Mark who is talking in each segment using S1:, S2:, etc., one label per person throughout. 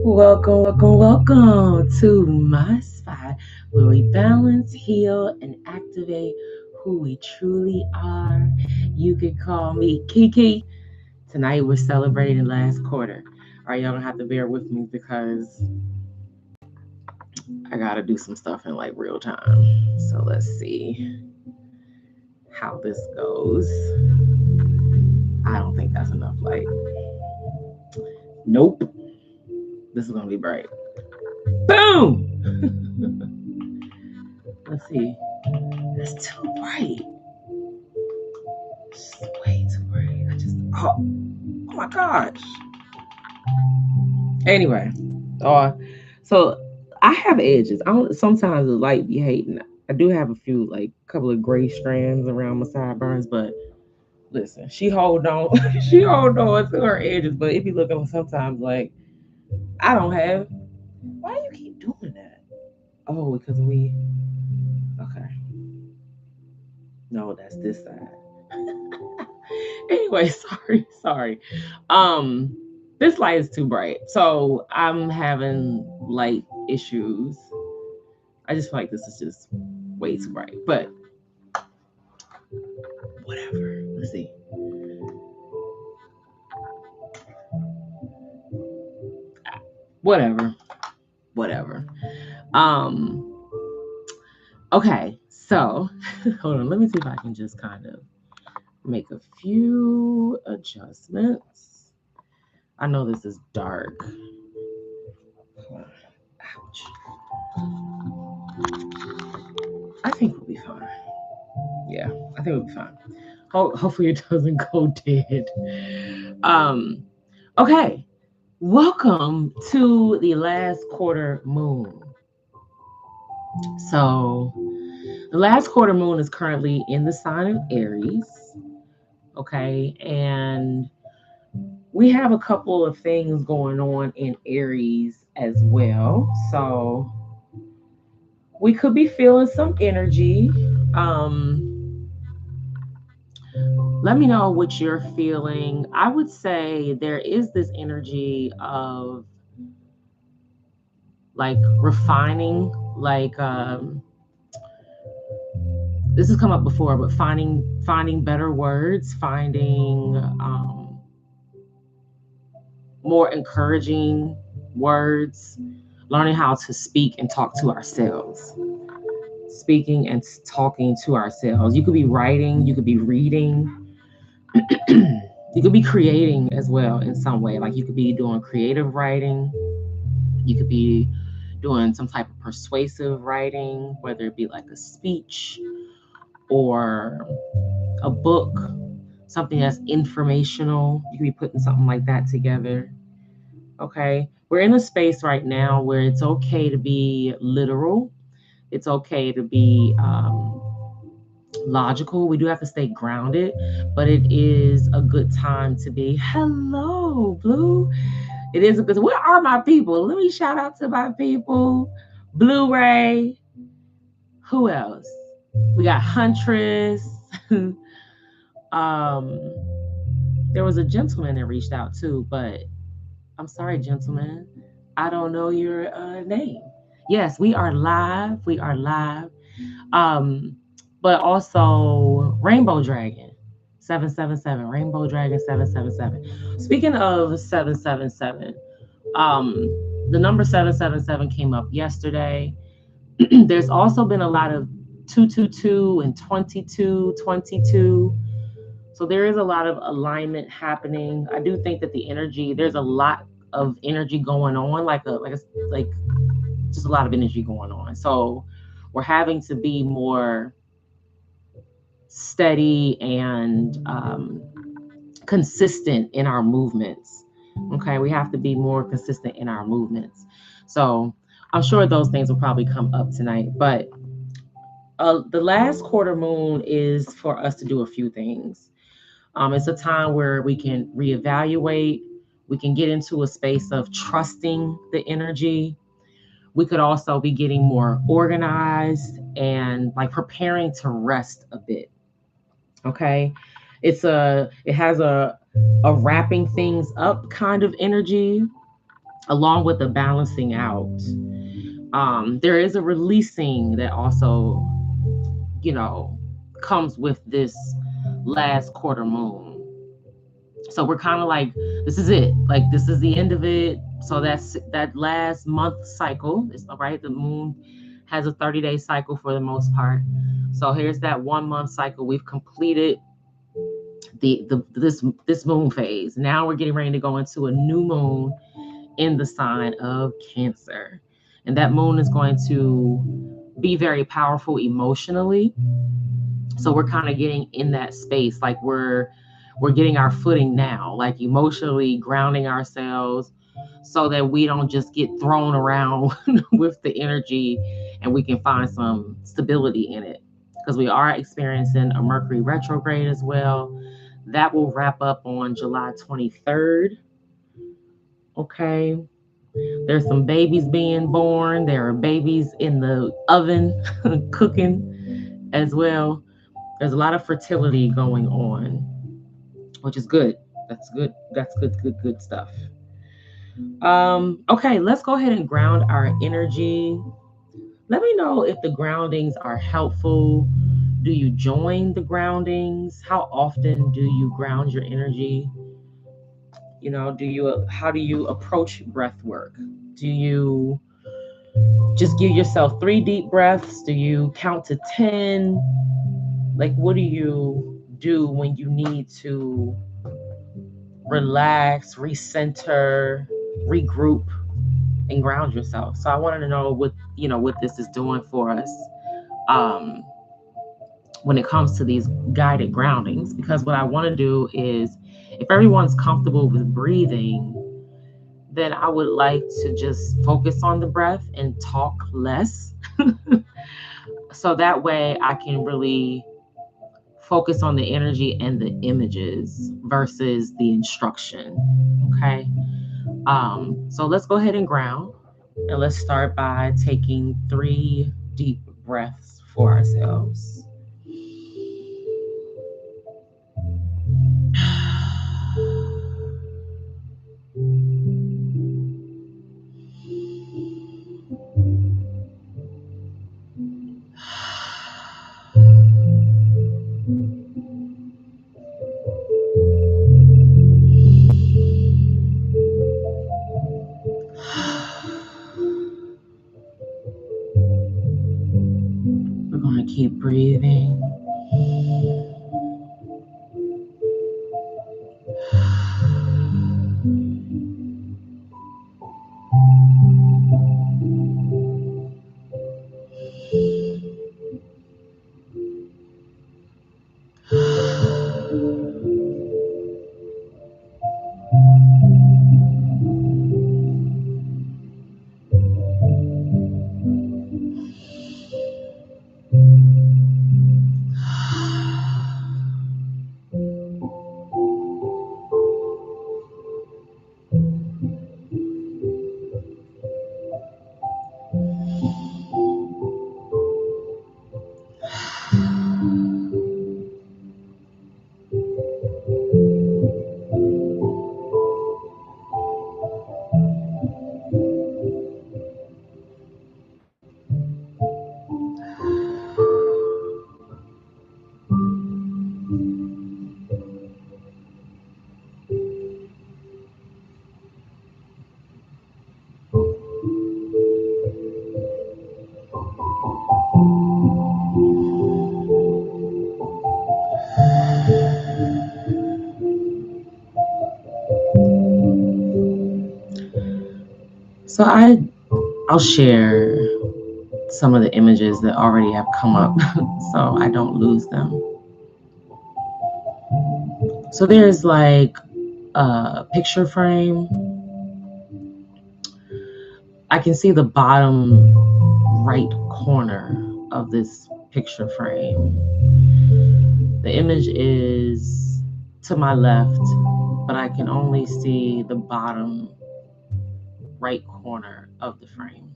S1: Welcome to MiSpot, where we balance, heal, and activate who we truly are. You can call me Kiki. Tonight we're celebrating last quarter. All right, y'all gonna have to bear with me because I gotta do some stuff in like real time. So let's see how this goes. I don't think that's enough light. Nope. This is gonna be bright. Boom! Let's see. It's too bright. It's way too bright. Oh my gosh. Anyway, so I have edges. I don't. Sometimes the light be hating. I do have a few, like, couple of gray strands around my sideburns, but listen, she hold on. She hold on to her edges, but it be looking sometimes like I don't have. Why do you keep doing that? Oh, because we. Okay. No, that's this side. Anyway, sorry. This light is too bright, so I'm having light issues. I just feel like this is just way too bright, but whatever. Let's see. Whatever. Okay, so hold on. Let me see if I can just kind of make a few adjustments. I know this is dark. Ouch. I think we'll be fine. Yeah, I think we'll be fine. Hopefully it doesn't go dead. Okay. Welcome to the last quarter moon. So the last quarter moon is currently in the sign of Aries. Okay. And we have a couple of things going on in Aries as well. So we could be feeling some energy. Let me know what you're feeling. I would say there is this energy of like refining, like this has come up before, but finding better words, finding more encouraging words, learning how to speak and talk to ourselves. Speaking and talking to ourselves. You could be writing, you could be reading, you could be creating as well in some way. Like you could be doing creative writing, you could be doing some type of persuasive writing, whether it be like a speech or a book, something that's informational. You could be putting something like that together. Okay. We're in a space right now where it's okay to be literal. It's okay to be logical. We do have to stay grounded, but it is a good time to be. Hello, Blue. It is a good. Where are my people? Let me shout out to my people. Blu-ray. Who else? We got Huntress. There was a gentleman that reached out too, but I'm sorry, gentlemen, I don't know your name. Yes, we are live. We are live. But also Rainbow Dragon 777. Rainbow Dragon 777. Speaking of 777, the number 777 came up yesterday. There's also been a lot of 222 and 2222. So there is a lot of alignment happening. I do think that there's a lot of energy going on, like just a lot of energy going on. So we're having to be more steady and consistent in our movements. Okay, we have to be more consistent in our movements. So I'm sure those things will probably come up tonight. But the last quarter moon is for us to do a few things. It's a time where we can reevaluate. We can get into a space of trusting the energy. We could also be getting more organized and like preparing to rest a bit. Okay. It has a wrapping things up kind of energy, along with the balancing out. There is a releasing that also, you know, comes with this last quarter moon. So we're kind of like, this is it. Like, this is the end of it. So that's that last month cycle. It's all right. The moon has a 30-day cycle for the most part. So here's that 1 month cycle. We've completed this moon phase. Now we're getting ready to go into a new moon in the sign of Cancer. And that moon is going to be very powerful emotionally. So we're kind of getting in that space, like we're getting our footing now, like emotionally grounding ourselves so that we don't just get thrown around with the energy, and we can find some stability in it, because we are experiencing a Mercury retrograde as well. That will wrap up on July 23rd. Okay. There's some babies being born. There are babies in the oven cooking as well. There's a lot of fertility going on, which is good. That's good. That's good, good, good stuff. Okay, let's go ahead and ground our energy. Let me know if the groundings are helpful. Do you join the groundings? How often do you ground your energy? How do you approach breath work? Do you just give yourself 3 deep breaths? Do you count to 10? Like, what do you do when you need to relax, recenter, regroup, and ground yourself? So I wanted to know what this is doing for us, um, when it comes to these guided groundings. Because what I want to do is, if everyone's comfortable with breathing, then I would like to just focus on the breath and talk less. So that way I can really focus on the energy and the images versus the instruction. Okay. So let's go ahead and ground. And let's start by taking 3 deep breaths for ourselves. We're going to keep breathing. So I'll share some of the images that already have come up so I don't lose them. So there's like a picture frame. I can see the bottom right corner of this picture frame. The image is to my left, but I can only see the bottom right corner of the frame.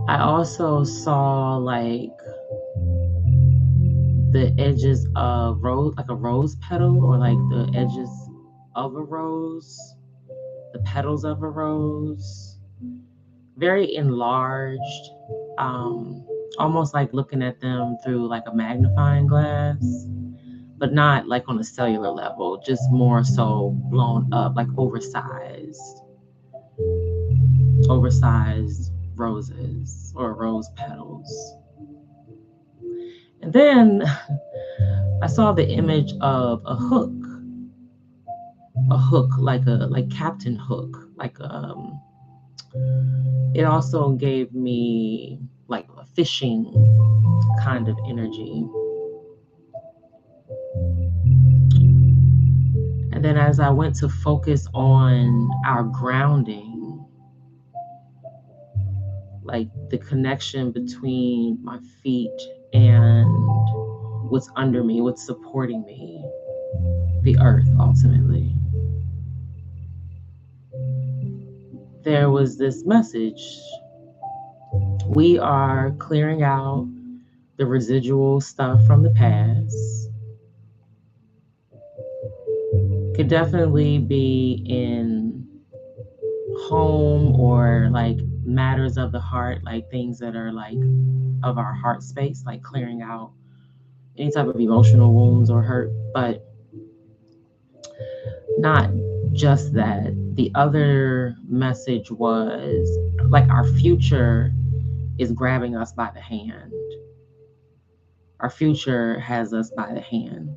S1: I also saw like the edges of rose, like a rose petal, or like the edges of a rose, the petals of a rose, very enlarged, almost like looking at them through like a magnifying glass, but not like on a cellular level, just more so blown up, like oversized roses or rose petals. And then I saw the image of a hook like Captain Hook, it also gave me like a fishing kind of energy. And then as I went to focus on our grounding, like the connection between my feet and what's under me, what's supporting me, the earth ultimately, there was this message. We are clearing out the residual stuff from the past. Could definitely be in home or like matters of the heart, like things that are like of our heart space, like clearing out any type of emotional wounds or hurt, but not just that. The other message was like our future is grabbing us by the hand. Our future has us by the hand.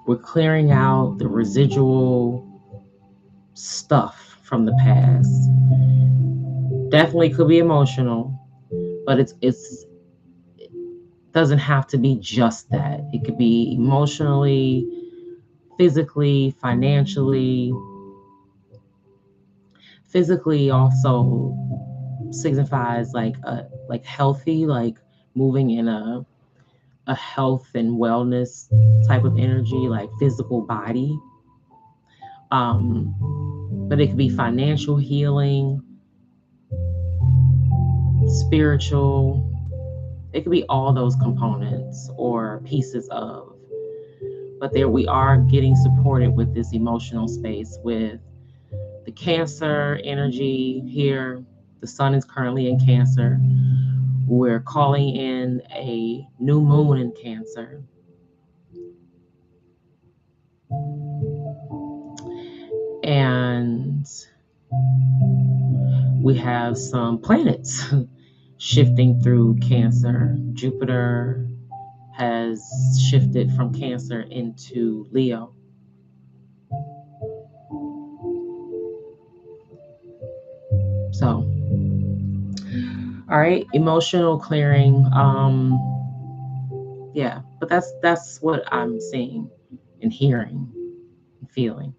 S1: We're clearing out the residual stuff from the past. Definitely could be emotional, but it doesn't have to be just that. It could be emotionally, physically, financially. Physically also signifies like healthy, like moving in a health and wellness type of energy, like physical body. But it could be financial healing, spiritual. It could be all those components or pieces of. But there we are getting supported with this emotional space with the Cancer energy here. The sun is currently in Cancer. We're calling in a new moon in Cancer. And we have some planets shifting through Cancer. Jupiter has shifted from Cancer into Leo. So, all right, emotional clearing. Yeah, but that's what I'm seeing and hearing and feeling.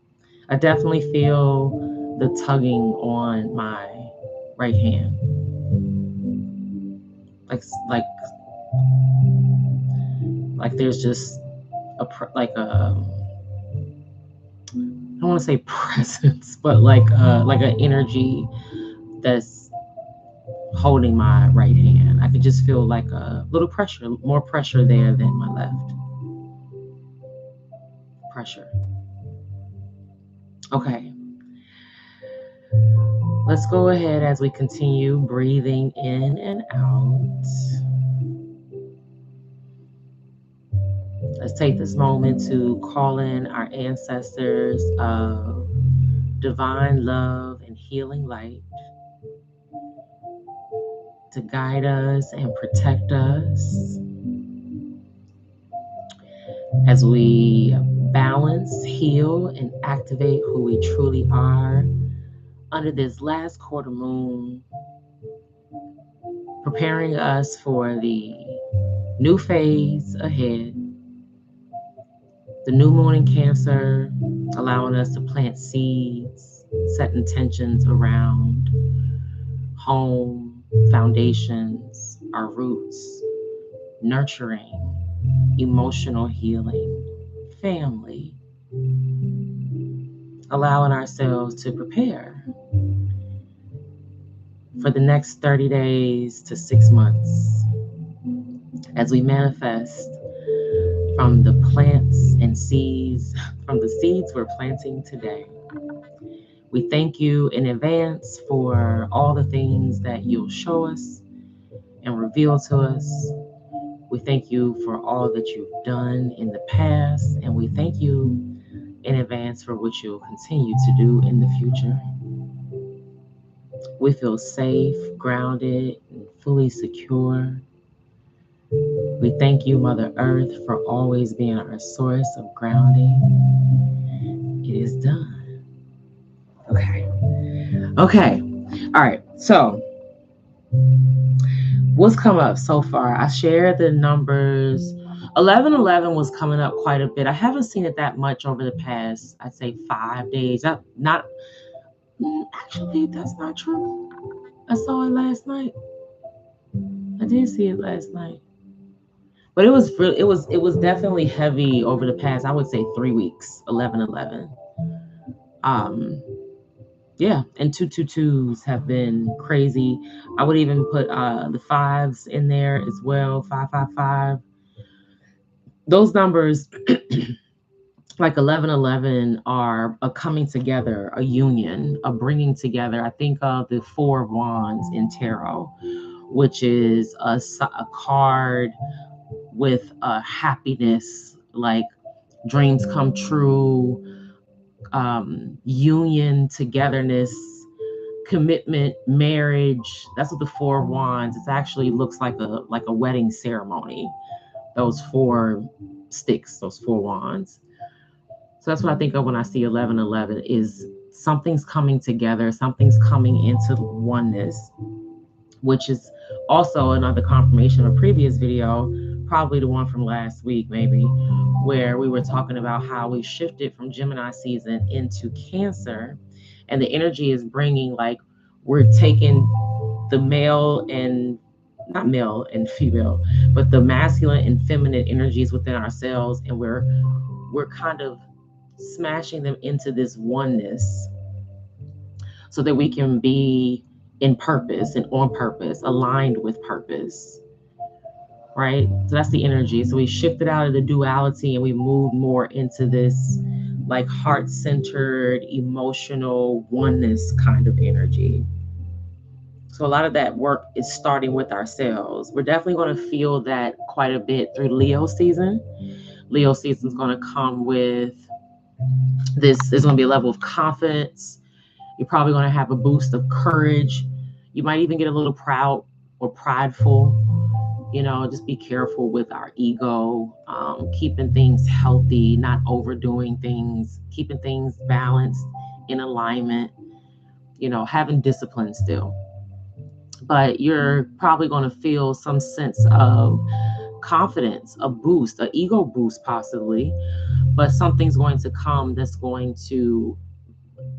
S1: I definitely feel the tugging on my right hand. Like there's just a I don't want to say presence, but like an energy that's holding my right hand. I could just feel like a little pressure, more pressure there than my left. Pressure. Okay. Let's go ahead as we continue breathing in and out. Let's take this moment to call in our ancestors of divine love and healing light to guide us and protect us as we balance, heal, and activate who we truly are under this last quarter moon, preparing us for the new phase ahead. The new moon in Cancer, allowing us to plant seeds, set intentions around home, foundations, our roots, nurturing, emotional healing, family, allowing ourselves to prepare for the next 30 days to 6 months. as we manifest from the plants and seeds, from the seeds we're planting today. We thank you in advance for all the things that you'll show us and reveal to us. We thank you for all that you've done in the past, and we thank you in advance for what you'll continue to do in the future. We feel safe, grounded, and fully secure. We thank you, Mother Earth, for always being our source of grounding. It is done. Okay. Okay. All right. So, what's come up so far? I shared the numbers. 1111 was coming up quite a bit. I haven't seen it that much over the past, I'd say 5 days. Actually, that's not true. I saw it last night. I did see it last night. But it was definitely heavy over the past, I would say 3 weeks, 1111. Um yeah, and 222s have been crazy. I would even put the fives in there as well, 555. Those numbers like 1111 are a coming together, a union, a bringing together. I think of the Four of Wands in tarot, which is a card with happiness, like dreams come true, union, togetherness, commitment, marriage. That's what the Four of Wands. It actually looks like a wedding ceremony. Those four sticks, those four wands. So that's what I think of when I see 1111 is something's coming together, something's coming into oneness, which is also another confirmation of a previous video, probably the one from last week, maybe, where we were talking about how we shifted from Gemini season into Cancer, and the energy is bringing, like, we're taking the male and not male and female, but the masculine and feminine energies within ourselves, and we're kind of smashing them into this oneness so that we can be in purpose and on purpose, aligned with purpose, right? So that's the energy. So we shifted out of the duality and we moved more into this like heart-centered, emotional oneness kind of energy. So a lot of that work is starting with ourselves. We're definitely going to feel that quite a bit through Leo season. Leo season is going to come with this. There's going to be a level of confidence. You're probably going to have a boost of courage. You might even get a little proud or prideful. Just be careful with our ego, keeping things healthy, not overdoing things, keeping things balanced, in alignment, having discipline still. But you're probably going to feel some sense of confidence, a boost, an ego boost possibly, but something's going to come that's going to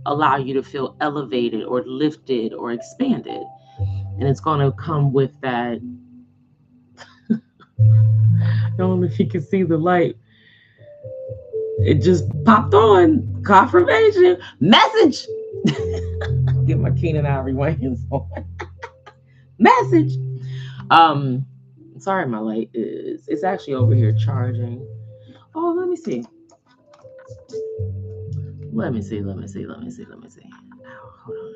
S1: allow you to feel elevated or lifted or expanded. And it's going to come with that. I don't know if you can see the light. It just popped on. Confirmation. Message. Get my Keenan Ivory Wayans on. Message. Sorry, my light it's actually over here charging. Oh, let me see. Let me see. Oh, hold on.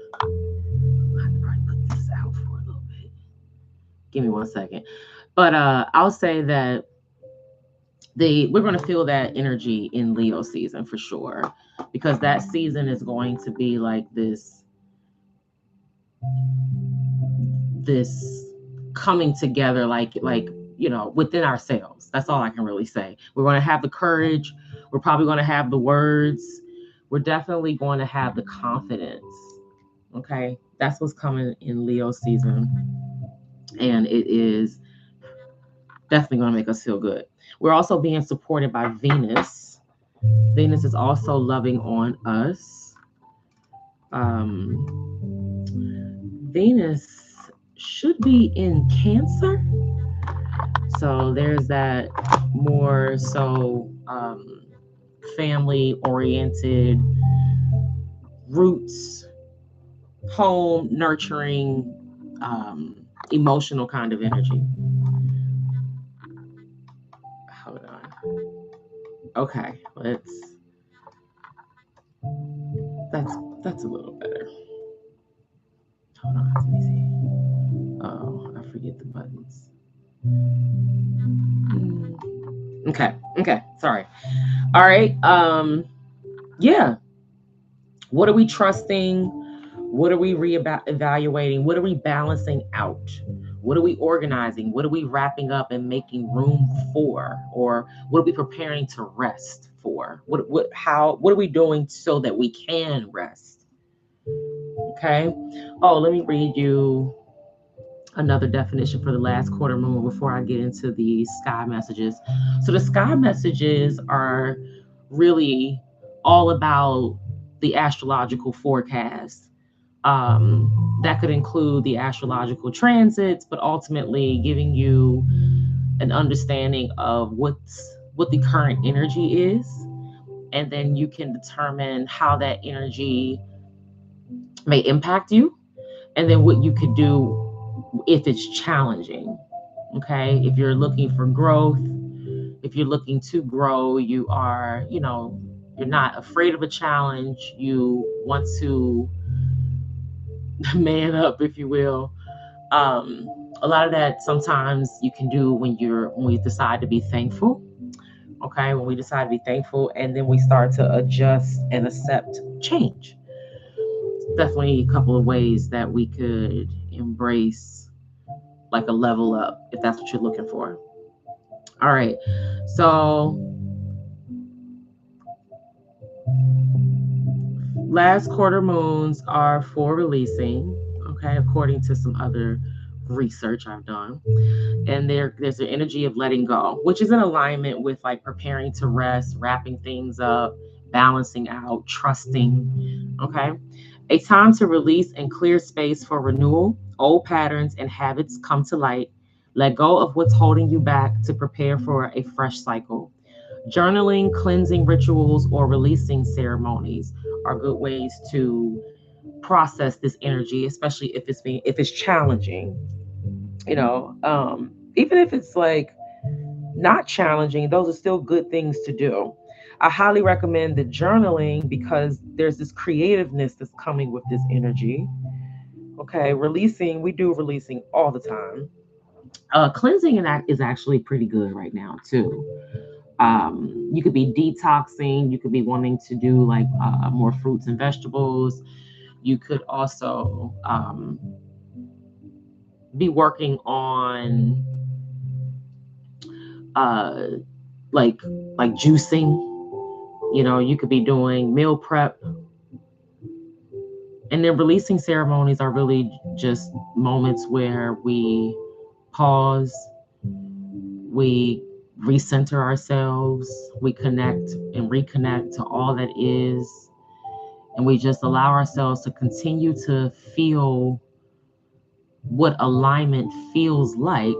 S1: I have to probably put this out for a little bit. Give me 1 second. But I'll say that we're going to feel that energy in Leo season for sure, because that season is going to be like this coming together, like within ourselves. That's all I can really say. We're going to have the courage. We're probably going to have the words. We're definitely going to have the confidence. Okay, that's what's coming in Leo season, and it is definitely going to make us feel good. We're also being supported by Venus. Venus is also loving on us. Venus should be in Cancer. So there's that more so family-oriented, roots, home, nurturing, emotional kind of energy. Hold on. Okay, that's a little better. Hold on, let me see. Oh, I forget the buttons. Okay, sorry. All right. Yeah. What are we trusting? What are we evaluating? What are we balancing out? What are we organizing? What are we wrapping up and making room for? Or what are we preparing to rest for? What are we doing so that we can rest? Okay. Oh, let me read you another definition for the last quarter moon before I get into the sky messages. So the sky messages are really all about the astrological forecast. That could include the astrological transits, but ultimately giving you an understanding of what the current energy is, and then you can determine how that energy may impact you, and then what you could do if it's challenging. Okay, if you're looking for growth, if you're looking to grow, you are, you're not afraid of a challenge, you want to man up, if you will. A lot of that sometimes you can do when we decide to be thankful. Okay, when we decide to be thankful, and then we start to adjust and accept change. Definitely a couple of ways that we could embrace like a level up, if that's what you're looking for. All right, so last quarter moons are for releasing, okay, according to some other research I've done. And there's the energy of letting go, which is in alignment with like preparing to rest, wrapping things up, balancing out, trusting. Okay. A time to release and clear space for renewal. Old patterns and habits come to light. Let go of what's holding you back to prepare for a fresh cycle. Journaling, cleansing rituals, or releasing ceremonies are good ways to process this energy, especially if it's challenging. Even if it's like not challenging, those are still good things to do. I highly recommend the journaling because there's this creativeness that's coming with this energy. Okay, we do releasing all the time. Cleansing is actually pretty good right now too. You could be detoxing, you could be wanting to do like more fruits and vegetables. You could also be working on uh, like juicing. You could be doing meal prep. And then releasing ceremonies are really just moments where we pause, we recenter ourselves, we connect and reconnect to all that is, and we just allow ourselves to continue to feel what alignment feels like,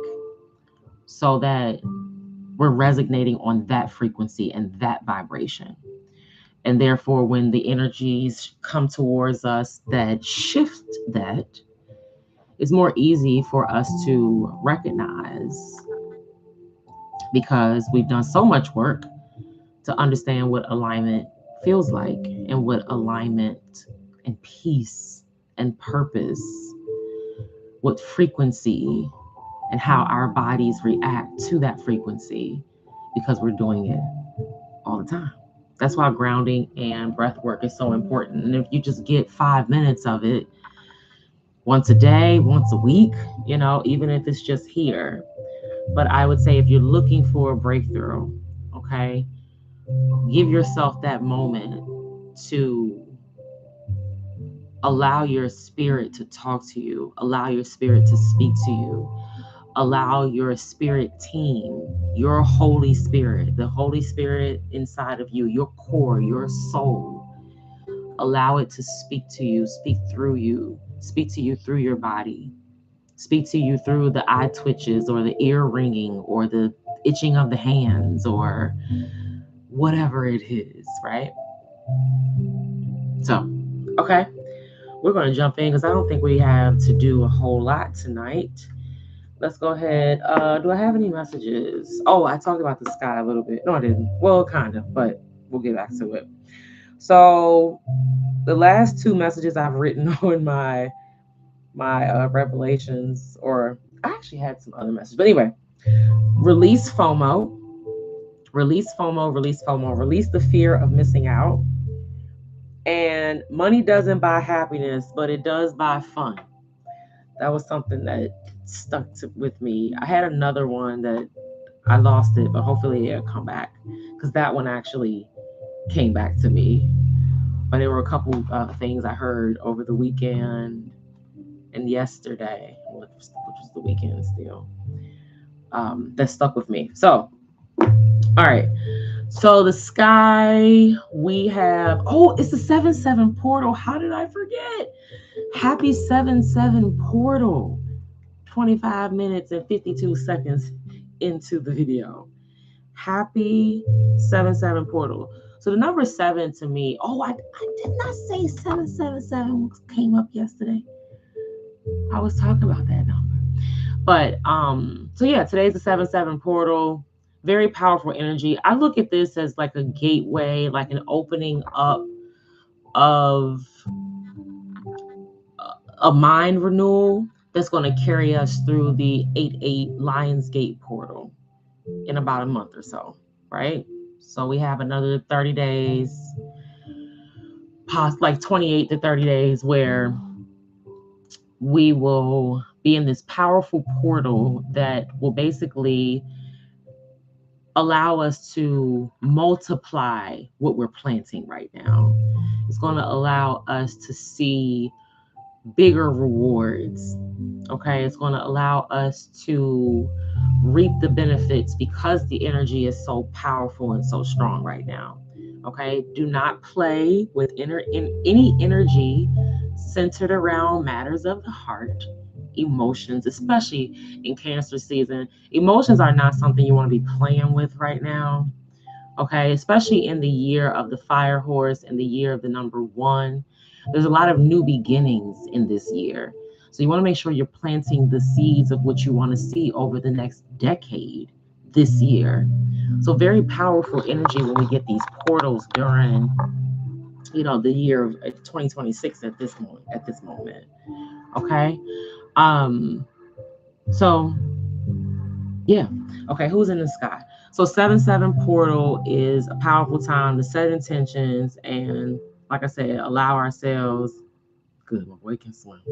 S1: so that we're resonating on that frequency and that vibration. And therefore, when the energies come towards us that shift that, it's more easy for us to recognize, because we've done so much work to understand what alignment feels like, and what alignment and peace and purpose, what frequency, and how our bodies react to that frequency, because we're doing it all the time. That's why grounding and breath work is so important. And if you just get 5 minutes of it once a day, once a week, even if it's just here. But I would say if you're looking for a breakthrough, okay, give yourself that moment to allow your spirit to talk to you, allow your spirit to speak to you, allow your spirit team, your Holy Spirit, the Holy Spirit inside of you, your core, your soul, allow it to speak to you, speak to you through your body, speak to you through the eye twitches or the ear ringing or the itching of the hands or whatever it is, right? So, okay, we're going to jump in because I don't think we have to do a whole lot tonight. let's go ahead. Do I have any messages? Oh, I talked about the sky a little bit. No, I didn't. Well, kind of, but we'll get back to it. So the last two messages I've written on my revelations, or I actually had some other messages, but anyway, release FOMO, release FOMO, release FOMO, release the fear of missing out. And money doesn't buy happiness, but it does buy fun. That was something that with me. I had another one that I lost it, but hopefully it'll come back because that one actually came back to me. But there were a couple things I heard over the weekend and yesterday, which was the weekend still, that stuck with me. So, all right. So the sky, we have, oh, it's the 7-7 portal. How did I forget? Happy 7-7 portal. 25 minutes and 52 seconds into the video. Happy 7-7 portal. So the number 7 to me, oh, I did not say 777 came up yesterday. I was talking about that number. But so yeah, today's the 7-7 portal. Very powerful energy. I look at this as like a gateway, like an opening up of a mind renewal that's going to carry us through the 8-8 Lionsgate portal in about a month or so, right? So we have another 30 days, like 28 to 30 days, where we will be in this powerful portal that will basically allow us to multiply what we're planting right now. It's going to allow us to see bigger rewards. Okay, it's going to allow us to reap the benefits because the energy is so powerful and so strong right now. Okay, do not play with any energy centered around matters of the heart, emotions, especially in Cancer season. Emotions are not something you want to be playing with right now. Okay, especially in the year of the fire horse and the year of the number 1. There's a lot of new beginnings in this year. So you want to make sure you're planting the seeds of what you want to see over the next decade this year. So very powerful energy when we get these portals during, the year of 2026 at this moment. Okay. Um, so yeah. Okay, who's in the sky? So 7-7 portal is a powerful time to set intentions and, like I said, allow ourselves. Good, my boy can swim.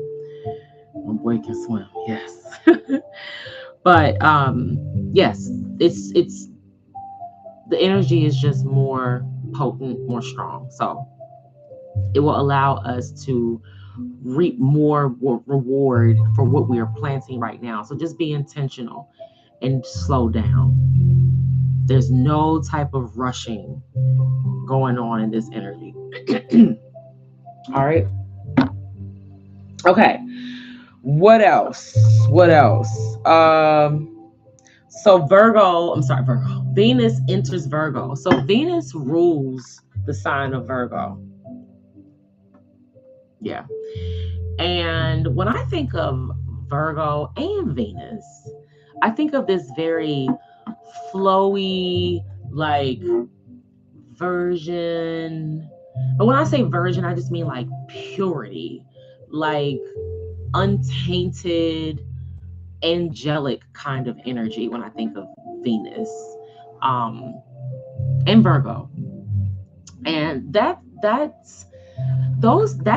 S1: My boy can swim. Yes. But yes, it's the energy is just more potent, more strong. So it will allow us to reap more reward for what we are planting right now. So just be intentional and slow down. There's no type of rushing going on in this energy. All right. Okay. What else? What else? So Virgo. Venus enters Virgo. So Venus rules the sign of Virgo. Yeah. And when I think of Virgo and Venus, I think of this very flowy, like version. But when I say virgin, I just mean like purity, like untainted, angelic kind of energy when I think of Venus and Virgo. And that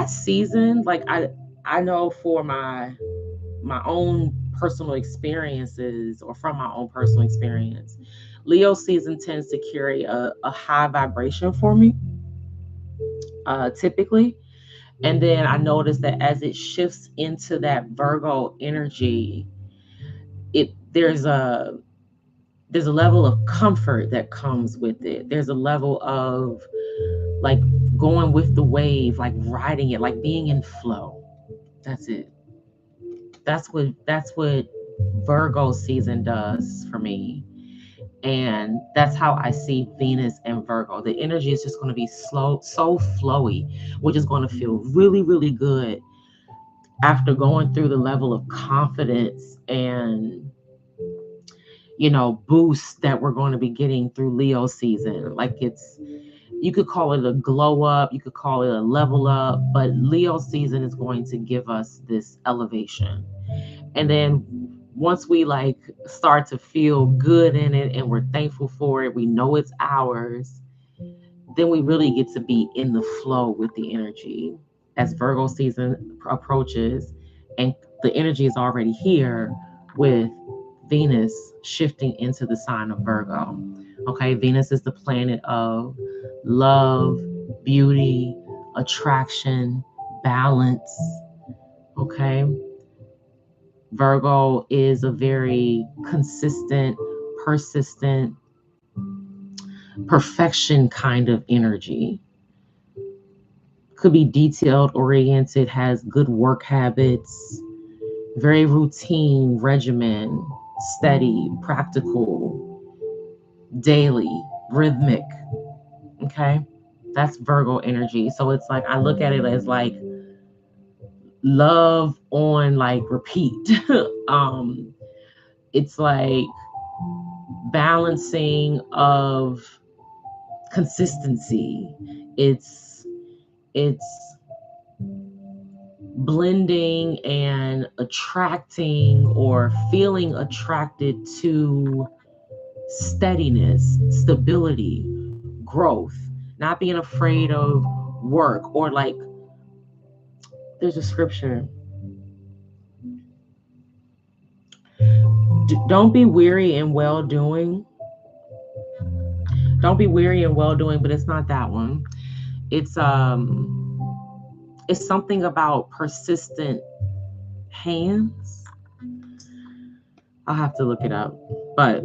S1: season, like I know for my own personal experiences, or from my own personal experience, Leo season tends to carry a high vibration for me, typically. And then I notice that as it shifts into that Virgo energy, there's a level of comfort that comes with it. There's a level of like going with the wave, like riding it, like being in flow. That's it. That's what Virgo season does for me. And that's how I see Venus and Virgo. The energy is just going to be slow, so flowy, which is going to feel really, really good after going through the level of confidence and, boost that we're going to be getting through Leo season. Like, you could call it a glow up, you could call it a level up, but Leo season is going to give us this elevation. And then once we start to feel good in it and we're thankful for it, we know it's ours, then we really get to be in the flow with the energy as Virgo season approaches, and the energy is already here with Venus shifting into the sign of Virgo. Okay, Venus is the planet of love, beauty, attraction, balance. Okay, Virgo is a very consistent, persistent, perfection kind of energy. Could be detailed oriented, has good work habits, very routine, regimen, steady, practical, daily, rhythmic. Okay, that's Virgo energy. So it's like, I look at it as like love on repeat. It's like balancing of consistency. It's blending and attracting or feeling attracted to steadiness, stability, growth, not being afraid of work, or there's a scripture. Don't be weary in well doing. Don't be weary in well doing, but it's not that one. It's something about persistent hands. I'll have to look it up, but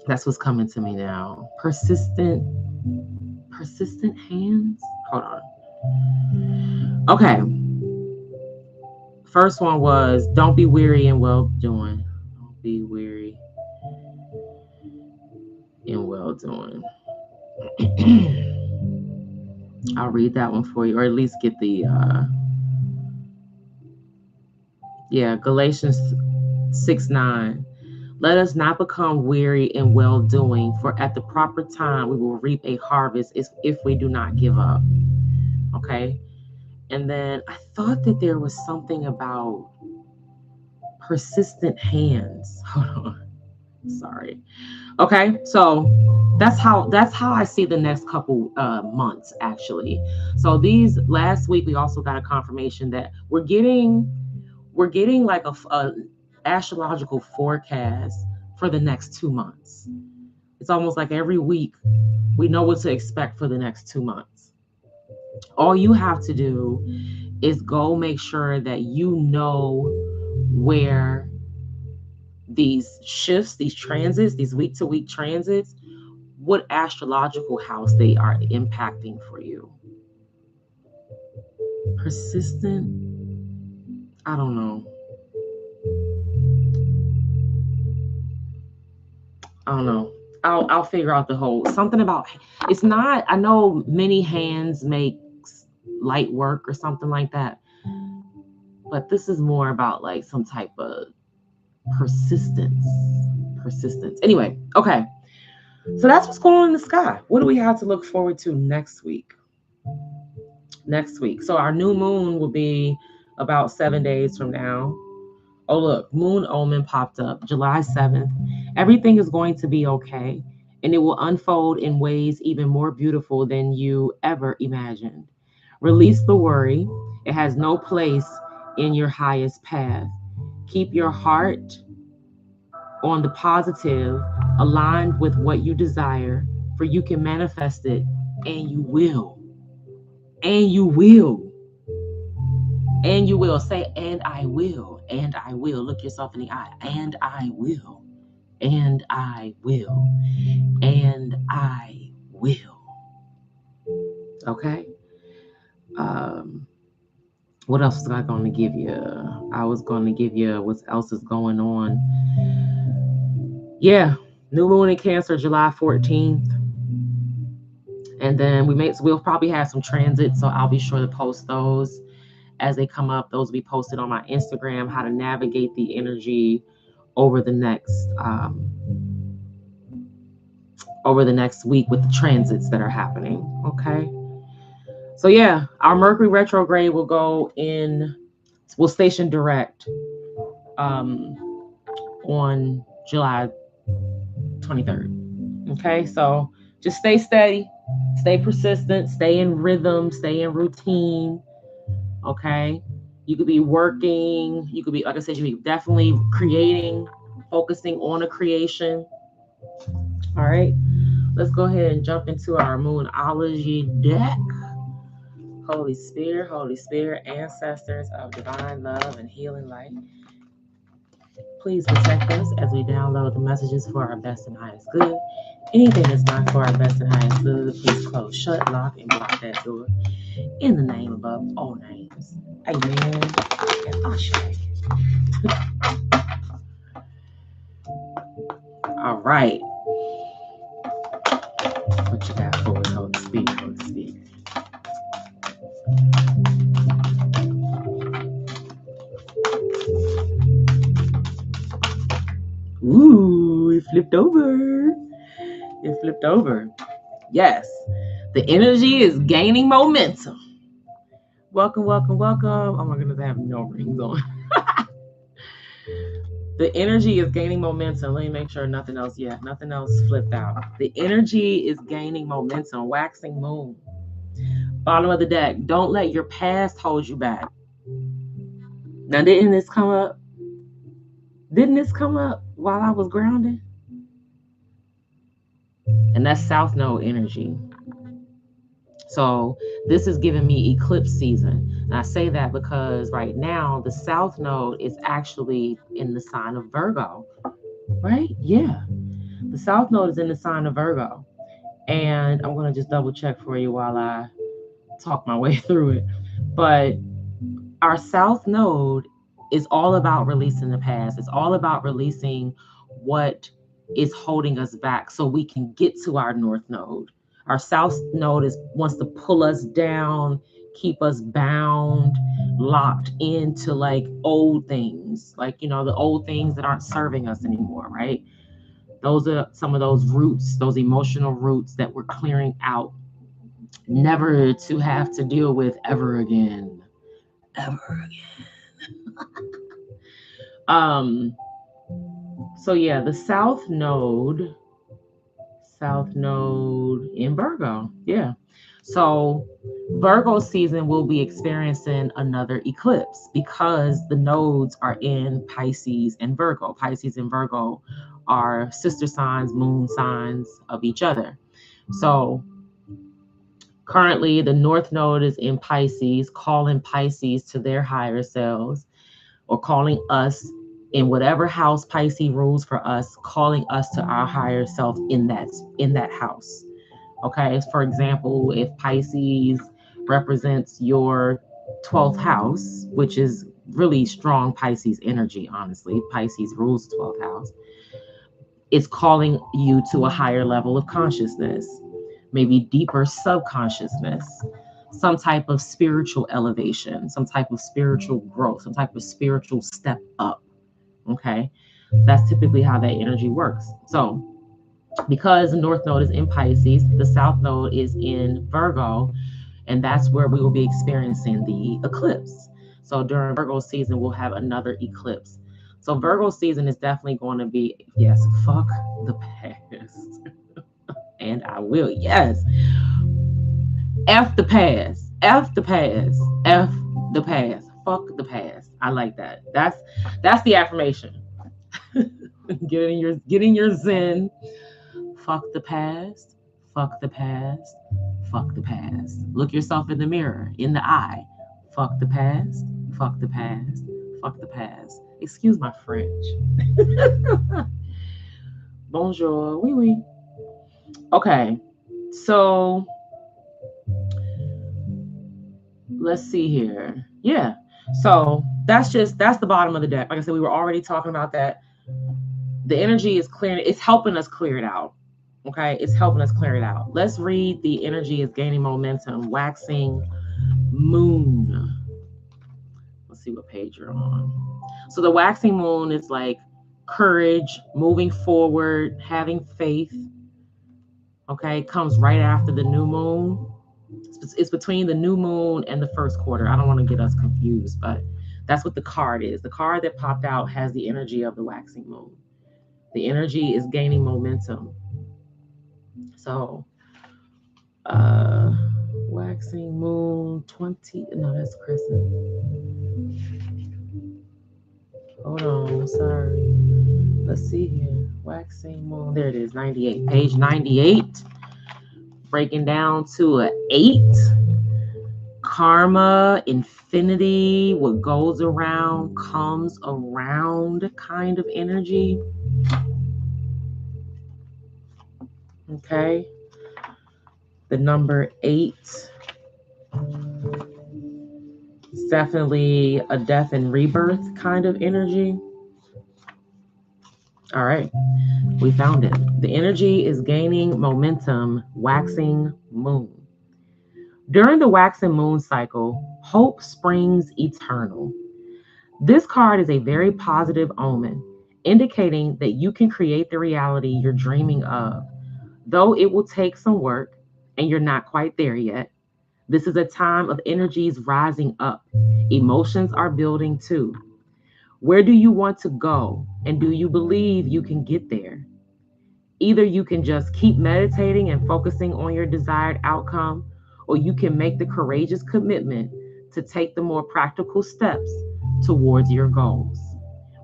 S1: that's what's coming to me now. Persistent hands. Hold on. Okay. First one was don't be weary in well doing. Don't be weary in well doing. I'll read that one for you, or at least get the Galatians 6:9. Let us not become weary in well doing, for at the proper time we will reap a harvest if we do not give up. Okay. And then I thought that there was something about persistent hands. Hold on. Sorry. Okay, so that's how I see the next couple months, actually. So these last week we also got a confirmation that we're getting like a astrological forecast for the next 2 months. It's almost like every week we know what to expect for the next 2 months. All you have to do is go make sure that you know where these shifts, these transits, these week to week transits, what astrological house they are impacting for you. Persistent, I don't know. I'll figure out the whole something about it's not. I know many hands makes light work or something like that, but this is more about like some type of persistence. Anyway, okay. So that's what's going on in the sky. What do we have to look forward to next week? So our new moon will be about 7 days from now. Oh, look, moon omen popped up July 7th. Everything is going to be okay, and it will unfold in ways even more beautiful than you ever imagined. Release the worry. It has no place in your highest path. Keep your heart on the positive, aligned with what you desire, for you can manifest it, and you will. And you will. And you will. Say, and I will. And I will. Look yourself in the eye. And I will. And I will. And I will. Okay? What else was I going to give you? I was going to give you what else is going on. Yeah. New moon in Cancer, July 14th. And then we'll probably have some transits, so I'll be sure to post those as they come up. Those will be posted on my Instagram, how to navigate the energy over the next week with the transits that are happening. Okay. So yeah, our Mercury retrograde will station direct on July 23rd. Okay, so just stay steady, stay persistent, stay in rhythm, stay in routine. Okay, you could be working, you could be, like I said, you could be definitely creating, focusing on a creation. All right, let's go ahead and jump into our Moonology deck. Holy Spirit, ancestors of divine love and healing light, please protect us as we download the messages for our best and highest good. Anything that's not for our best and highest good, please close, shut, lock, and block that door. In the name above all names. Amen. And Ashe. All right. What you got for us? Hold the speak. Ooh, it flipped over. Yes. The energy is gaining momentum. Welcome. Oh my goodness, I have no rings on. The energy is gaining momentum. Let me make sure nothing else flipped out. The energy is gaining momentum. Waxing moon. Bottom of the deck. Don't let your past hold you back. Now, didn't this come up while I was grounded? And that's South Node energy. So this is giving me eclipse season. And I say that because right now the South Node is actually in the sign of Virgo, right? Yeah. The South Node is in the sign of Virgo. And I'm going to just double check for you while I talk my way through it. But our South Node is all about releasing the past. It's all about releasing what is holding us back so we can get to our North Node. Our South Node wants to pull us down, keep us bound, locked into like old things, like, the old things that aren't serving us anymore, right? Those are some of those roots, those emotional roots that we're clearing out, never to have to deal with ever again. So yeah, the South Node in Virgo. Yeah. So Virgo season will be experiencing another eclipse because the nodes are in Pisces and Virgo. Pisces and Virgo are sister signs, moon signs of each other. So currently the North Node is in Pisces, calling Pisces to their higher selves, or calling us in whatever house Pisces rules for us, calling us to our higher self in that house. Okay. For example, if Pisces represents your 12th house, which is really strong Pisces energy, honestly, Pisces rules 12th house. It's calling you to a higher level of consciousness, maybe deeper subconsciousness, some type of spiritual elevation, some type of spiritual growth, some type of spiritual step up. Okay. That's typically how that energy works. So because the North Node is in Pisces, the South Node is in Virgo, and that's where we will be experiencing the eclipse. So during Virgo season, we'll have another eclipse. So Virgo season is definitely going to be, yes, fuck the past. And I will, yes. F the past. F the past. F the past. Fuck the past. I like that. That's the affirmation. Get in your zen. Fuck the past. Fuck the past. Fuck the past. Look yourself in the mirror, in the eye. Fuck the past. Fuck the past. Fuck the past. Excuse my French. Bonjour. Oui, oui. Okay. So let's see here. Yeah. So that's the bottom of the deck. Like I said, we were already talking about that. The energy is clearing. It's helping us clear it out. Okay. It's helping us clear it out. Let's read the energy is gaining momentum. Waxing moon. Let's see what page you're on. So the waxing moon is like courage, moving forward, having faith. Okay, comes right after the new moon. It's between the new moon and the first quarter. I don't want to get us confused, but that's what the card is. The card that popped out has the energy of the waxing moon. The energy is gaining momentum. So, waxing moon 20. No, that's crescent. Hold on, sorry. Let's see here. Waxing moon. There it is, 98. Page 98. Breaking down to an 8. Karma, infinity, what goes around comes around kind of energy. Okay. The number 8. It's definitely a death and rebirth kind of energy. All right. We found it. The energy is gaining momentum, waxing moon. During the waxing moon cycle, hope springs eternal. This card is a very positive omen, indicating that you can create the reality you're dreaming of. Though it will take some work and you're not quite there yet, this is a time of energies rising up. Emotions are building too. Where do you want to go, and do you believe you can get there? Either you can just keep meditating and focusing on your desired outcome, or you can make the courageous commitment to take the more practical steps towards your goals.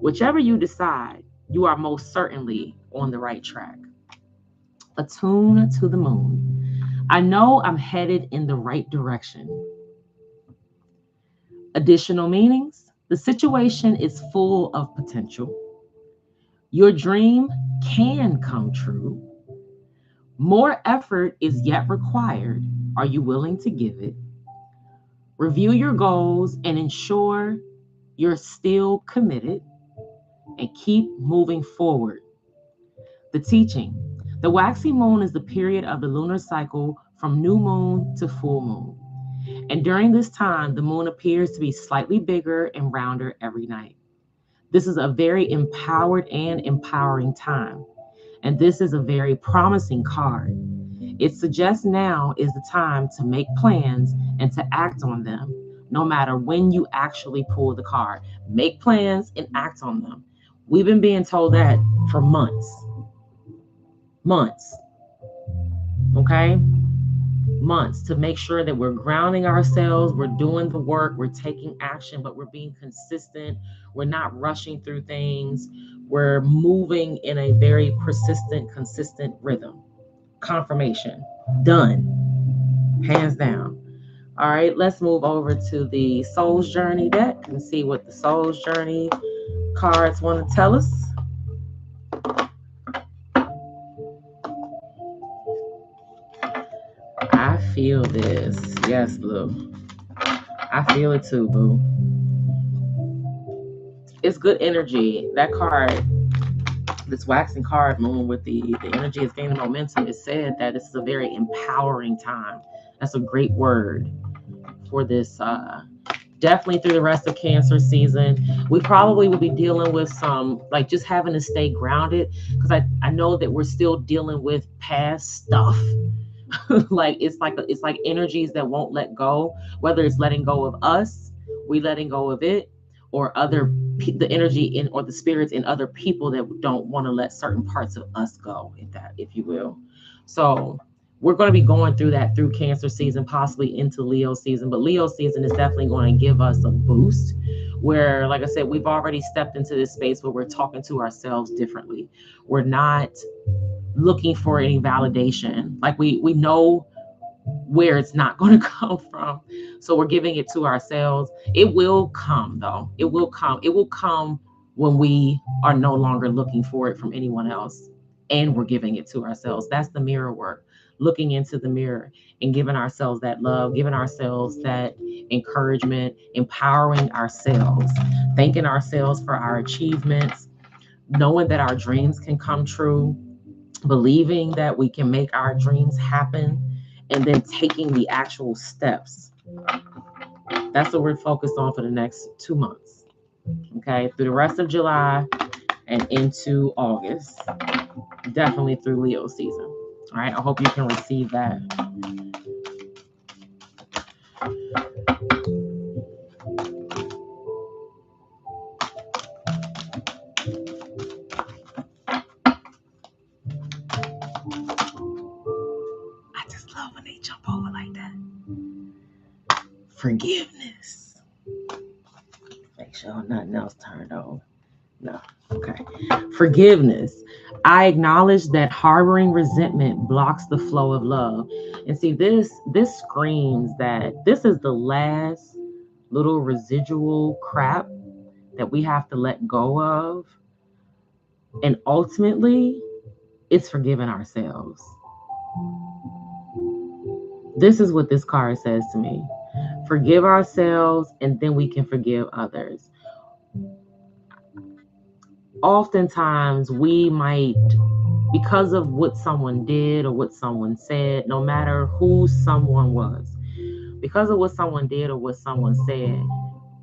S1: Whichever you decide, you are most certainly on the right track. Attune to the moon. I know I'm headed in the right direction. Additional meanings: the situation is full of potential. Your dream can come true. More effort is yet required. Are you willing to give it? Review your goals and ensure you're still committed, and keep moving forward. The teaching: the waxing moon is the period of the lunar cycle from new moon to full moon. And during this time, the moon appears to be slightly bigger and rounder every night. This is a very empowered and empowering time. And this is a very promising card. It suggests now is the time to make plans and to act on them, no matter when you actually pull the card. Make plans and act on them. We've been being told that for months. Okay? Months, to make sure that we're grounding ourselves, we're doing the work, we're taking action, but we're being consistent. We're not rushing through things. We're moving in a very persistent, consistent rhythm. Confirmation. Done. Hands down. All right, let's move over to the Soul's Journey deck and see what the Soul's Journey cards want to tell us. I feel this. Yes, Blue. I feel it too, Boo. It's good energy. That card, this waxing card moon with the energy is gaining momentum. It said that this is a very empowering time. That's a great word for this. Definitely through the rest of Cancer season. We probably will be dealing with some, like, just having to stay grounded, because I know that we're still dealing with past stuff. Like it's like energies that won't let go, whether it's letting go of us, we letting go of it, or the energy in, or the spirits in other people that don't want to let certain parts of us go, if you will. So we're going to be going through that through Cancer season, possibly into Leo season, but Leo season is definitely going to give us a boost where, like I said, we've already stepped into this space where we're talking to ourselves differently. We're not looking for any validation. Like we know where it's not going to come from. So we're giving it to ourselves. It will come though. It will come. It will come when we are no longer looking for it from anyone else, and we're giving it to ourselves. That's the mirror work. Looking into the mirror and giving ourselves that love, giving ourselves that encouragement, empowering ourselves, thanking ourselves for our achievements, knowing that our dreams can come true, believing that we can make our dreams happen, and then taking the actual steps. That's what we're focused on for the next 2 months. Okay, through the rest of July and into August. Definitely through Leo season. All right, I hope you can receive that. I just love when they jump over like that. Forgiveness. Make sure nothing else turned on. No. Okay. Forgiveness. I acknowledge that harboring resentment blocks the flow of love. And see, this screams that this is the last little residual crap that we have to let go of. And ultimately, it's forgiving ourselves. This is what this card says to me. Forgive ourselves, and then we can forgive others. Oftentimes, we might, because of what someone did or what someone said, no matter who someone was, because of what someone did or what someone said,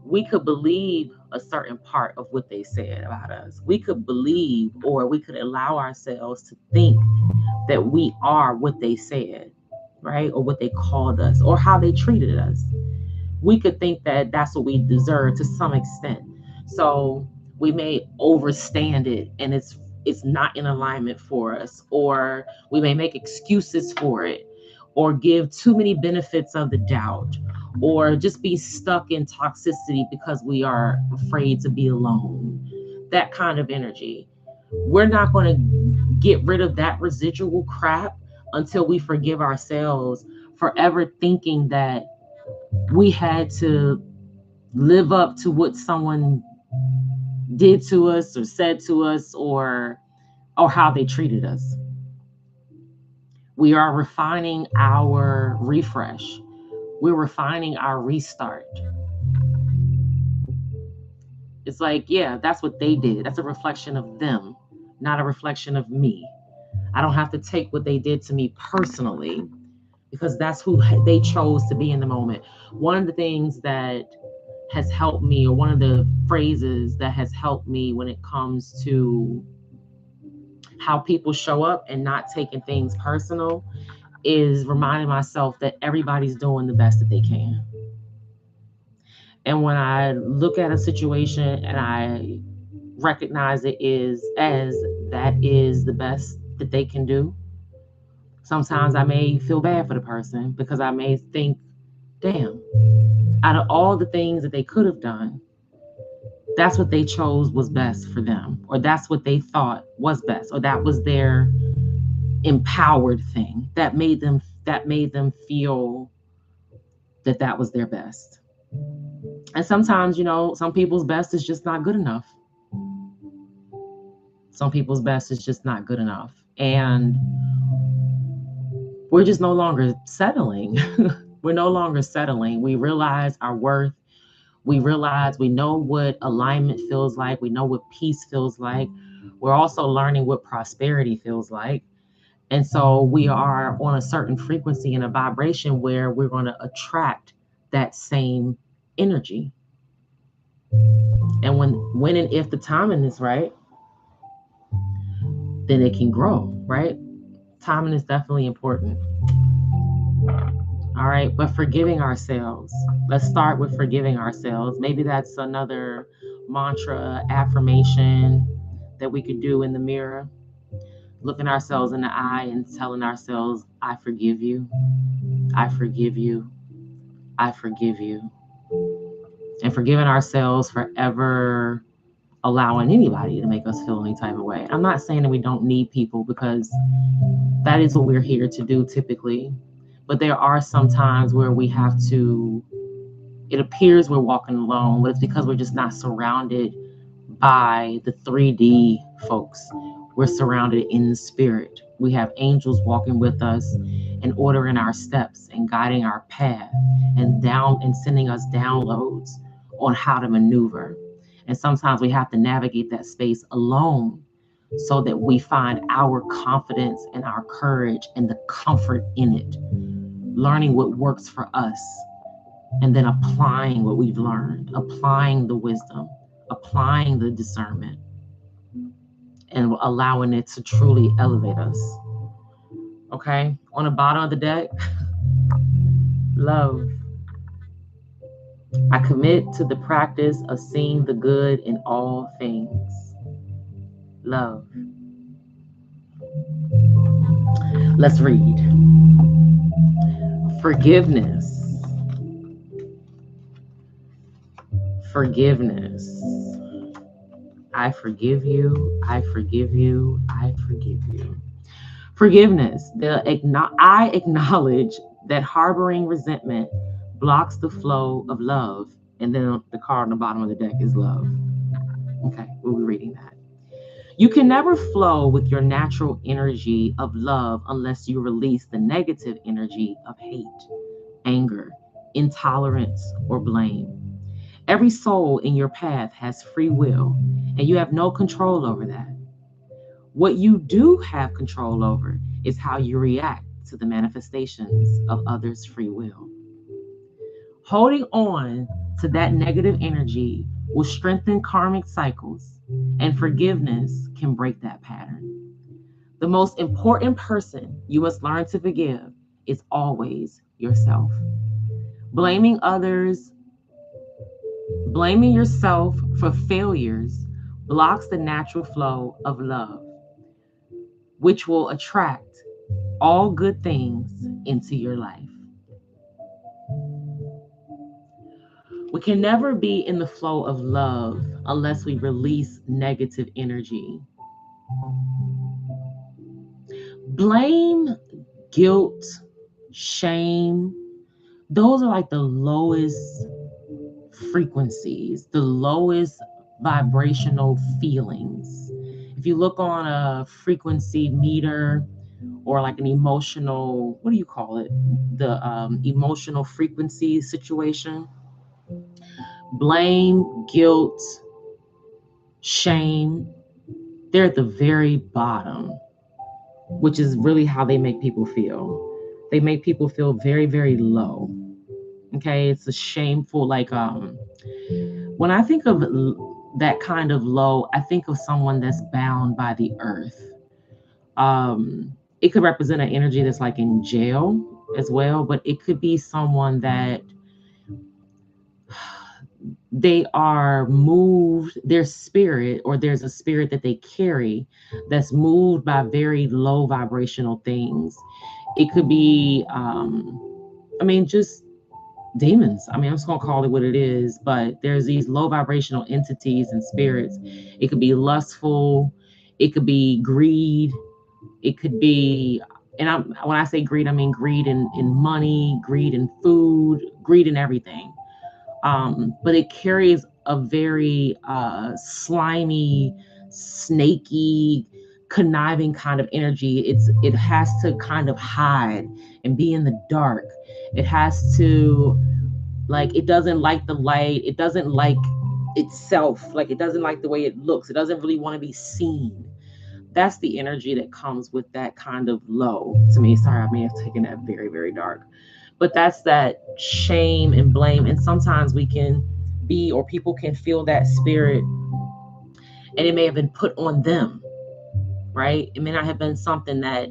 S1: we could believe a certain part of what they said about us. We could believe, or we could allow ourselves to think that we are what they said, right? Or what they called us, or how they treated us. We could think that that's what we deserve to some extent. So we may overstand it, and it's not in alignment for us, or we may make excuses for it, or give too many benefits of the doubt, or just be stuck in toxicity because we are afraid to be alone. That kind of energy. We're not going to get rid of that residual crap until we forgive ourselves for ever thinking that we had to live up to what someone did to us or said to us, or how they treated us. We are refining our refresh. We're refining our restart. It's like, yeah, that's what they did. That's a reflection of them, not a reflection of me. I don't have to take what they did to me personally, because that's who they chose to be in the moment. One of the things that has helped me, or one of the phrases that has helped me when it comes to how people show up and not taking things personal, is reminding myself that everybody's doing the best that they can. And when I look at a situation and I recognize it is as that is the best that they can do, sometimes I may feel bad for the person, because I may think, damn, out of all the things that they could have done, that's what they chose was best for them, or that's what they thought was best, or that was their empowered thing that made them feel that that was their best. And sometimes, some people's best is just not good enough. Some people's best is just not good enough. And we're just no longer settling. We're no longer settling. We realize our worth. We realize we know what alignment feels like. We know what peace feels like. We're also learning what prosperity feels like. And so we are on a certain frequency and a vibration where we're going to attract that same energy. And when and if the timing is right, then it can grow, right? Timing is definitely important. All right, but forgiving ourselves. Let's start with forgiving ourselves. Maybe that's another mantra, affirmation that we could do in the mirror. Looking ourselves in the eye and telling ourselves, I forgive you. I forgive you. I forgive you. And forgiving ourselves for ever allowing anybody to make us feel any type of way. I'm not saying that we don't need people, because that is what we're here to do typically. But there are some times where we have to, it appears we're walking alone, but it's because we're just not surrounded by the 3D folks. We're surrounded in the spirit. We have angels walking with us and ordering our steps and guiding our path and sending us downloads on how to maneuver. And sometimes we have to navigate that space alone, so that we find our confidence and our courage and the comfort in it, learning what works for us. and then applying what we've learned, applying the wisdom, applying the discernment, and allowing it to truly elevate us. Okay? On the bottom of the deck, love. I commit to the practice of seeing the good in all things. Love. Let's read. Forgiveness. Forgiveness. I forgive you. I forgive you. I forgive you. Forgiveness. I acknowledge that harboring resentment blocks the flow of love. And then the card on the bottom of the deck is love. Okay, we'll be reading that. You can never flow with your natural energy of love unless you release the negative energy of hate, anger, intolerance, or blame. Every soul in your path has free will, and you have no control over that. What you do have control over is how you react to the manifestations of others' free will. Holding on to that negative energy will strengthen karmic cycles, and forgiveness can break that pattern. The most important person you must learn to forgive is always yourself. Blaming others, blaming yourself for failures blocks the natural flow of love, which will attract all good things into your life. We can never be in the flow of love unless we release negative energy. Blame, guilt, shame, those are like the lowest frequencies, the lowest vibrational feelings. If you look on a frequency meter or like an emotional, what do you call it? The emotional frequency situation. Blame, guilt, shame, they're at the very bottom, which is really how they make people feel. They make people feel very, very low. Okay, it's a shameful, like when I think of that kind of low, I think of someone that's bound by the earth. It could represent an energy that's like in jail as well, but it could be someone that they are moved, their spirit, or there's a spirit that they carry that's moved by very low vibrational things. It could be, just demons. I'm just gonna call it what it is, but there's these low vibrational entities and spirits. It could be lustful, it could be greed, it could be, when I say greed, I mean greed in money, greed in food, greed in everything. But it carries a very slimy, snaky, conniving kind of energy. It has to kind of hide and be in the dark. It has to, like, it doesn't like the light. It doesn't like itself. Like, it doesn't like the way it looks. It doesn't really want to be seen. That's the energy that comes with that kind of low to me. Sorry, I may have taken that very, very dark. But that's that shame and blame. And sometimes we can be, or people can feel that spirit, and it may have been put on them, right? It may not have been something that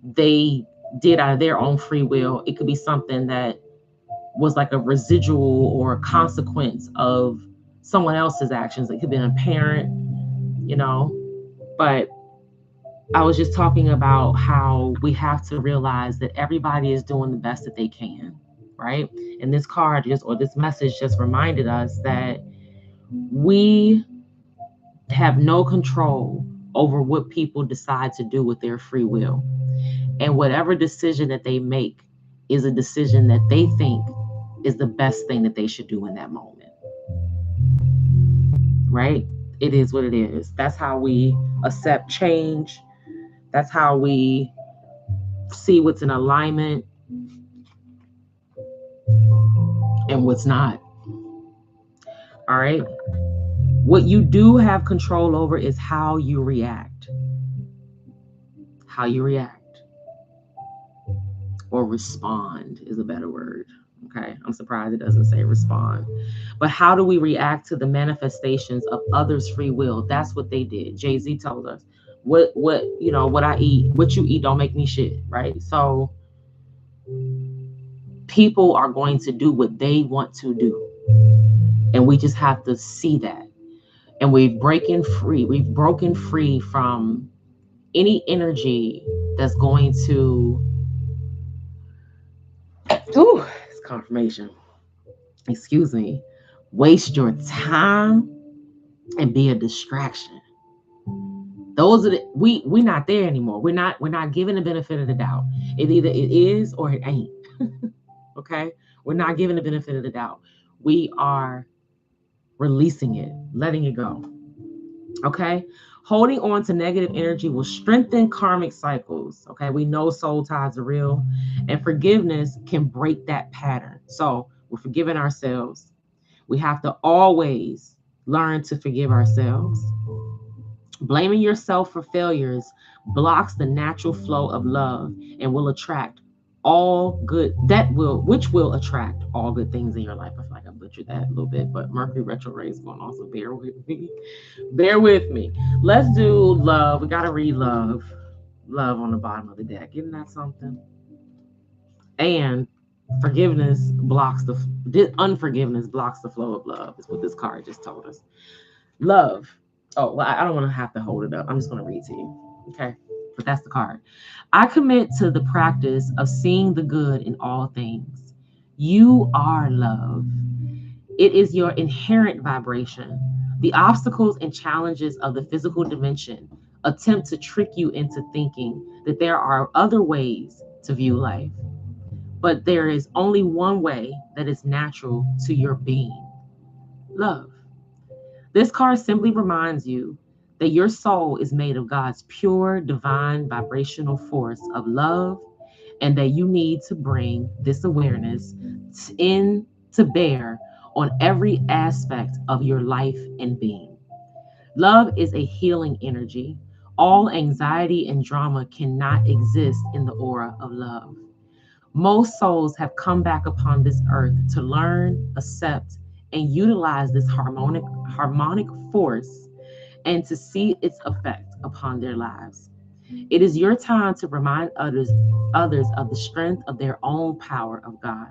S1: they did out of their own free will. It could be something that was like a residual or a consequence of someone else's actions. It could be a parent, but I was just talking about how we have to realize that everybody is doing the best that they can, right? And this card this message just reminded us that we have no control over what people decide to do with their free will. And whatever decision that they make is a decision that they think is the best thing that they should do in that moment, right? It is what it is. That's how we accept change. That's how we see what's in alignment and what's not. All right. What you do have control over is how you react. How you react. Or respond is a better word. Okay, I'm surprised it doesn't say respond. But how do we react to the manifestations of others' free will? That's what they did. Jay-Z told us, what I eat, what you eat don't make me shit, right? So people are going to do what they want to do. And we just have to see that. And we've broken free from any energy that's going to, it's confirmation, excuse me, waste your time and be a distraction. Those are we not there anymore. We're not giving the benefit of the doubt. It is or it ain't. Okay? We're not giving the benefit of the doubt. We are releasing it, letting it go. Okay? Holding on to negative energy will strengthen karmic cycles. Okay? We know soul ties are real, and forgiveness can break that pattern. So we're forgiving ourselves. We have to always learn to forgive ourselves. Blaming yourself for failures blocks the natural flow of love and will attract all good which will attract all good things in your life. I feel like I butchered that a little bit, but Mercury retrograde is going on, so bear with me. Bear with me. Let's do love. We gotta read love. Love on the bottom of the deck. Isn't that something? And unforgiveness blocks the flow of love, is what this card just told us. Love. Oh, well, I don't want to have to hold it up. I'm just going to read to you. Okay. But that's the card. I commit to the practice of seeing the good in all things. You are love. It is your inherent vibration. The obstacles and challenges of the physical dimension attempt to trick you into thinking that there are other ways to view life. But there is only one way that is natural to your being: love. This card simply reminds you that your soul is made of God's pure, divine, vibrational force of love, and that you need to bring this awareness in to bear on every aspect of your life and being. Love is a healing energy. All anxiety and drama cannot exist in the aura of love. Most souls have come back upon this earth to learn, accept, and utilize this harmonic force and to see its effect upon their lives. It is your time to remind others of the strength of their own power of God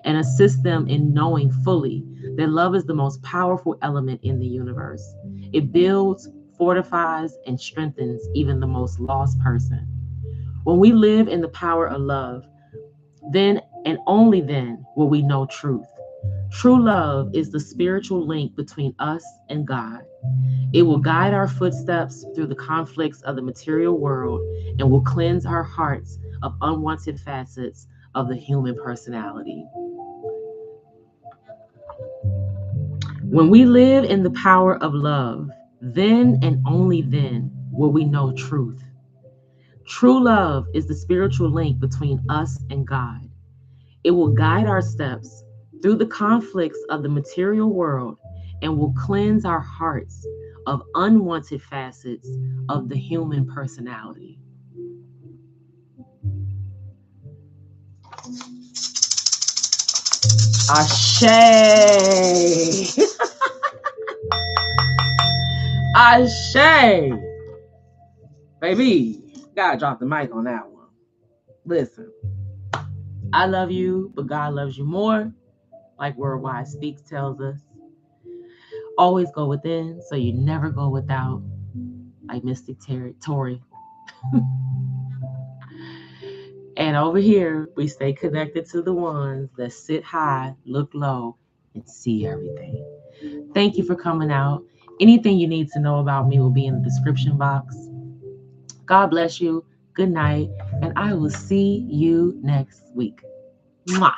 S1: and assist them in knowing fully that love is the most powerful element in the universe. It builds, fortifies, and strengthens even the most lost person. When we live in the power of love, then and only then will we know truth. True love is the spiritual link between us and God. It will guide our footsteps through the conflicts of the material world and will cleanse our hearts of unwanted facets of the human personality. When we live in the power of love, then and only then will we know truth. True love is the spiritual link between us and God. It will guide our steps through the conflicts of the material world and will cleanse our hearts of unwanted facets of the human personality. Ashe. Ashe. Baby, gotta drop the mic on that one. Listen, I love you, but God loves you more. Like Worldwide Speaks tells us. Always go within so you never go without. Like Mystic Tory. And over here, we stay connected to the ones that sit high, look low, and see everything. Thank you for coming out. Anything you need to know about me will be in the description box. God bless you. Good night. And I will see you next week. Mwah.